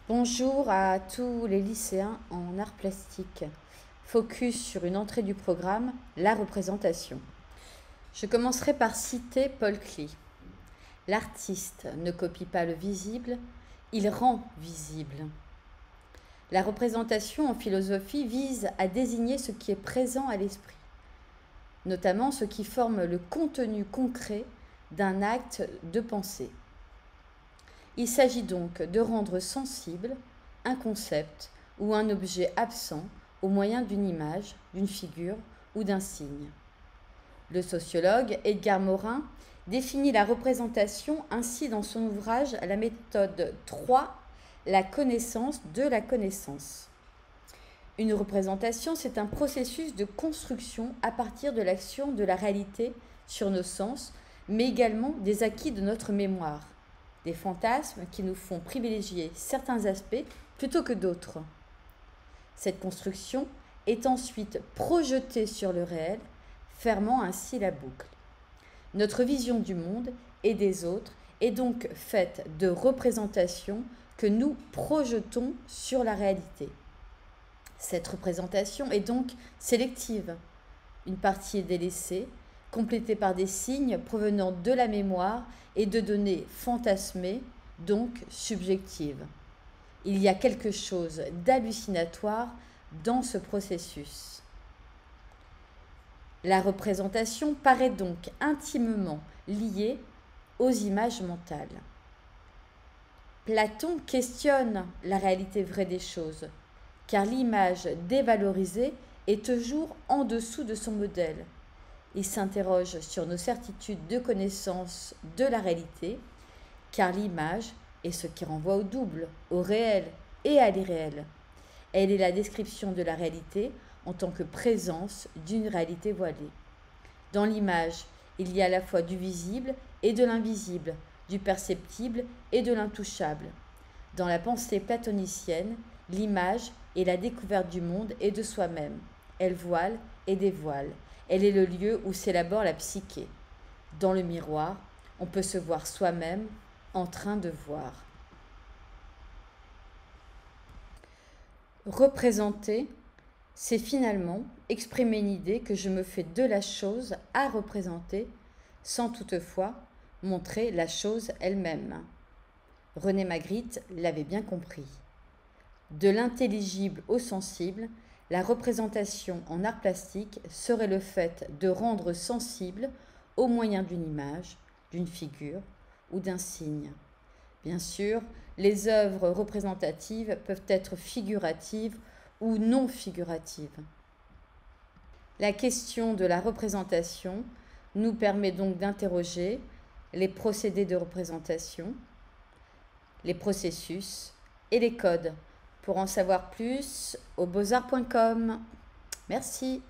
Bonjour à tous les lycéens en arts plastiques. Focus sur une entrée du programme, la représentation. Je commencerai par citer Paul Klee. L'artiste ne copie pas le visible, il rend visible. La représentation en philosophie vise à désigner ce qui est présent à l'esprit, notamment ce qui forme le contenu concret d'un acte de pensée. Il s'agit donc de rendre sensible un concept ou un objet absent au moyen d'une image, d'une figure ou d'un signe. Le sociologue Edgar Morin définit la représentation ainsi dans son ouvrage La méthode 3, la connaissance de la connaissance. Une représentation, c'est un processus de construction à partir de l'action de la réalité sur nos sens, mais également des acquis de notre mémoire, des fantasmes qui nous font privilégier certains aspects plutôt que d'autres. Cette construction est ensuite projetée sur le réel, fermant ainsi la boucle. Notre vision du monde et des autres est donc faite de représentations que nous projetons sur la réalité. Cette représentation est donc sélective. Une partie est délaissée, complétée par des signes provenant de la mémoire et de données fantasmées, donc subjectives. Il y a quelque chose d'hallucinatoire dans ce processus. La représentation paraît donc intimement liée aux images mentales. Platon questionne la réalité vraie des choses, car l'image dévalorisée est toujours en dessous de son modèle. Il s'interroge sur nos certitudes de connaissance de la réalité, car l'image est ce qui renvoie au double, au réel et à l'irréel. Elle est la description de la réalité en tant que présence d'une réalité voilée. Dans l'image, il y a à la fois du visible et de l'invisible, du perceptible et de l'intouchable. Dans la pensée platonicienne, l'image est la découverte du monde et de soi-même. Elle voile et dévoile. Elle est le lieu où s'élabore la psyché. Dans le miroir, on peut se voir soi-même en train de voir. Représenter, c'est finalement exprimer une idée que je me fais de la chose à représenter, sans toutefois montrer la chose elle-même. René Magritte l'avait bien compris. De l'intelligible au sensible, la représentation en art plastique serait le fait de rendre sensible au moyen d'une image, d'une figure ou d'un signe. Bien sûr, les œuvres représentatives peuvent être figuratives ou non figuratives. La question de la représentation nous permet donc d'interroger les procédés de représentation, les processus et les codes. Pour en savoir plus, au beauxarts.com. Merci.